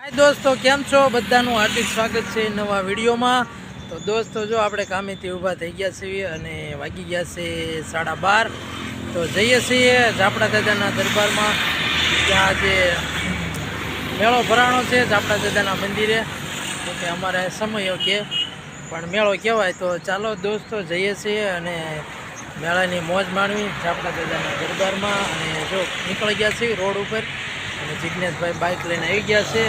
हाय दोस्तों केम छो बधानुं हार्दिक स्वागत है नवा वीडियो में। तो दोस्तों जो आपणे कामेथी ऊभा थई गया छीए अने वागी गया छे 12:30। तो जईए छीए झापड़ा दादाना दरबार में। त्यां जे मेळो भराणो छे झापड़ा दादाना मंदिरे, क्योंकि अमारे समय के पण मेळो कहेवाय। तो चालो दोस्तों जईए छीए अने मेळानी मौज माणवी झापड़ा दादाना दरबार में। अने जो निकळी गया छे रोड पर અને જિગ્નેશભાઈ બાઇક લઈને આવી ગયા છે।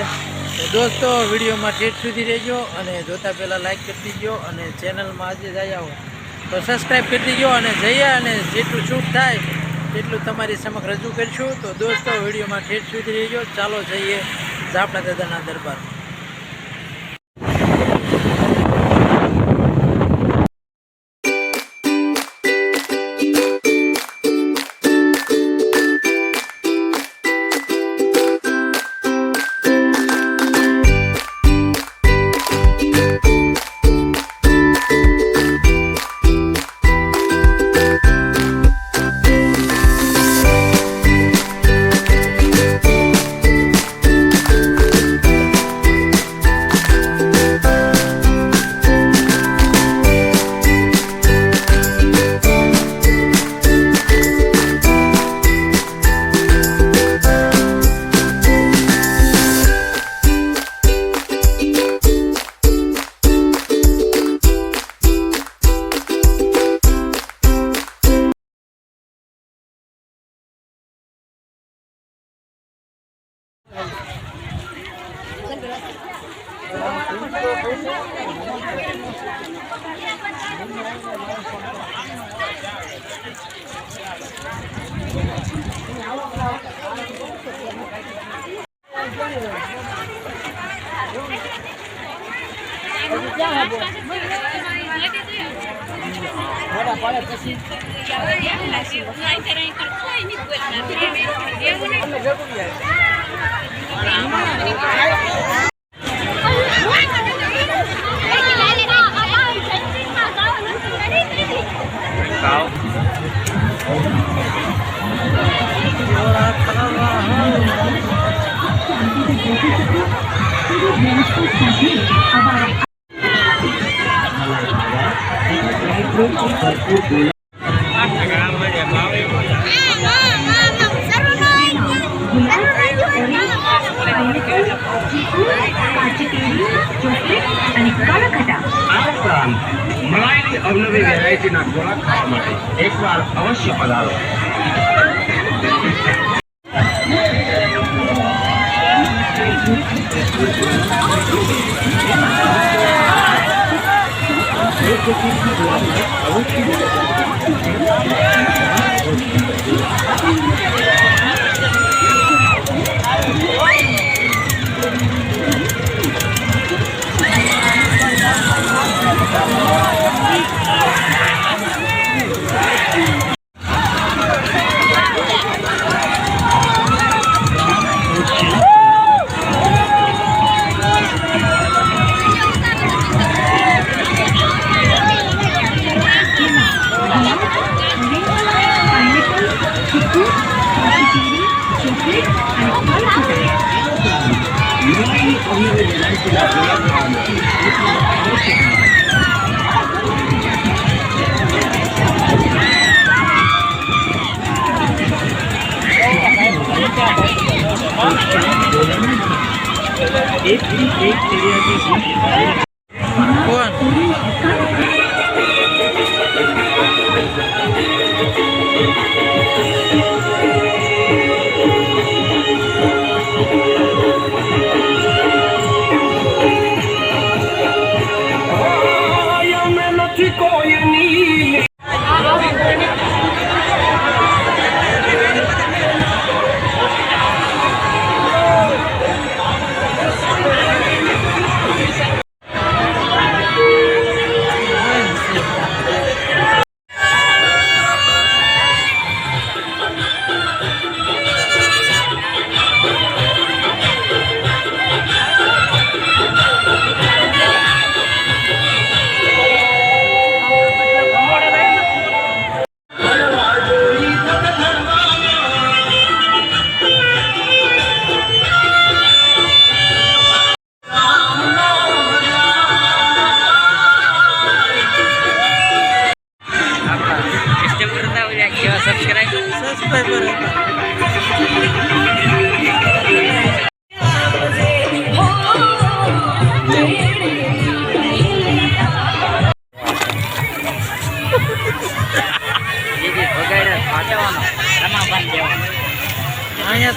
તો દોસ્તો વિડીયોમાં ઠેઠ સુધી રહેજો અને જોતા પહેલાં લાઇક કરી દીજો અને ચેનલમાં આજે જ આવ્યા હો તો સબસ્ક્રાઈબ કરી દીજો અને જઈએ અને જેટલું શૂટ થાય તેટલું તમારી સમક્ષ રજૂ કરીશું। તો દોસ્તો વિડીયોમાં ઠેઠ સુધી રહેજો। ચાલો જઈએ ઝાપડા દાદાના દરબાર। મલાઈની અવનવી વેરાયટીના ખોરાક ખાવા માટે એકવાર અવશ્ય પધારો।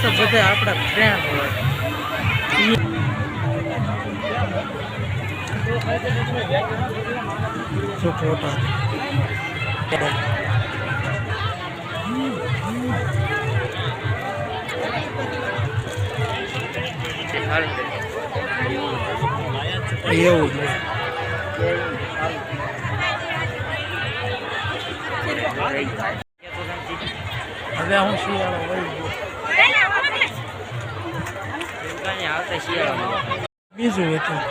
તો બધા આપણા ફ્રેન્ડ હોય. શું ફોટો એવું જ હવે હું શિયાળો વળી ગયો બીજું હતું.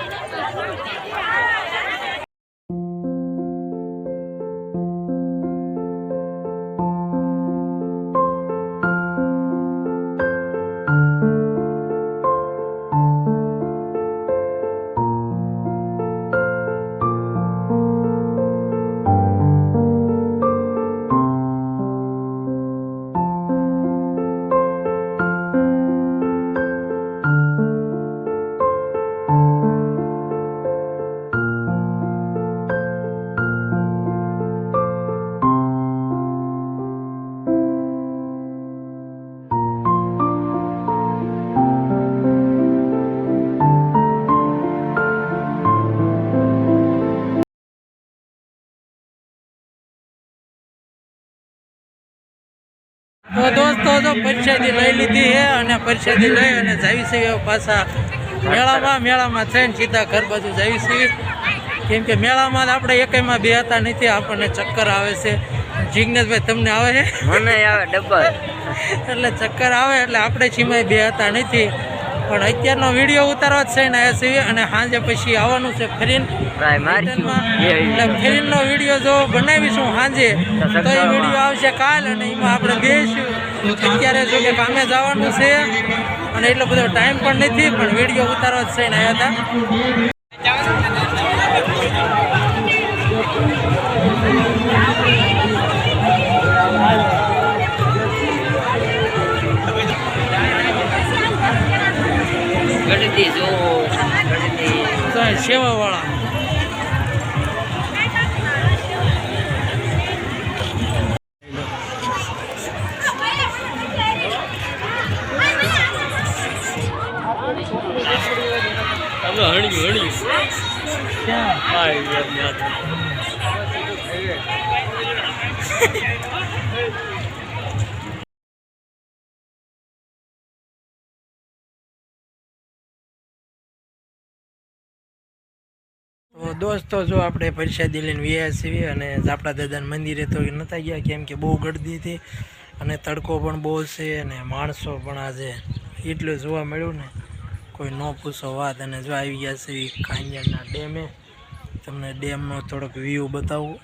તો દોસ્તો જો પરસાદી લઈ લીધી છે અને પરસાદી લઈ અને જાવી છે પાછા મેળામાં થઈને સીધા ઘર બાજુ જાવી છે. કેમ કે મેળામાં આપણે એકમાં બે હતા નથી, આપણને ચક્કર આવે છે. જિગ્નેશભાઈ તમને આવે છે? મને આવે ડબલ. એટલે ચક્કર આવે એટલે આપણે સીમાય બે હતા નથી. પણ અત્યારનો વિડીયો ઉતારવા જ છે ને આવ્યા છીએ અને સાંજે પછી આવવાનું છે ફરીને. એટલે ફરીનો વિડીયો જો બનાવીશું સાંજે તો એ વિડીયો આવશે કાલ અને એમાં આપણે બેસીશું. અત્યારે જો કે કામે જવાનું છે અને એટલો બધો ટાઈમ પણ નથી, પણ વિડીયો ઉતારવા જ છે ને આવ્યા હતા સેવાવાળા. તો દોસ્તો જો આપણે પરસાદી લઈને વ્યા છીએ અને આપણા દાદાના મંદિરે તો નહોતા ગયા કેમ કે બહુ ગળદી હતી અને તડકો પણ બહુ છે અને માણસો પણ આજે એટલું જોવા મળ્યું ને કોઈ ન પૂછો વાત. અને જો આવી ગયા છે કાંજરના ડેમે, તમને ડેમનો થોડોક વ્યૂ બતાવું.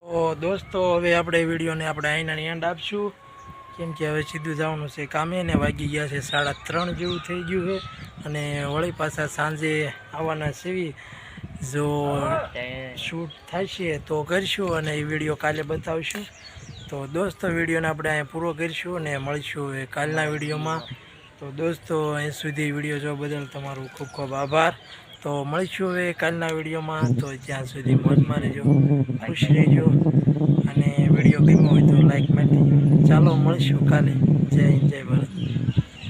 તો દોસ્તો હવે આપણે વિડીયોને આપણે અહીંના એન્ડ આપશું કેમ કે હવે સીધું જવાનું છે કામે ને વાગી ગયા છે 3:30 જેવું થઈ ગયું છે અને વળી પાછા સાંજે આવવાના સેવી જો શૂટ થશે તો કરશું અને એ વિડીયો કાલે બતાવશું. તો દોસ્તો વિડીયોને આપણે અહીંયા પૂરો કરીશું અને મળીશું હવે કાલના વિડીયોમાં. તો દોસ્તો અહીં સુધી વિડીયો જોવા બદલ તમારું ખૂબ ખૂબ આભાર. તો મળીશું હવે કાલના વિડીયોમાં. તો ત્યાં સુધી મોજમાં રહેજો, ખુશ રહેજો અને વિડીયો ગમ્યો હોય તો લાઈક મારી. ચાલો મળીશું કાલે. જય હિન્દ, જય ભારત.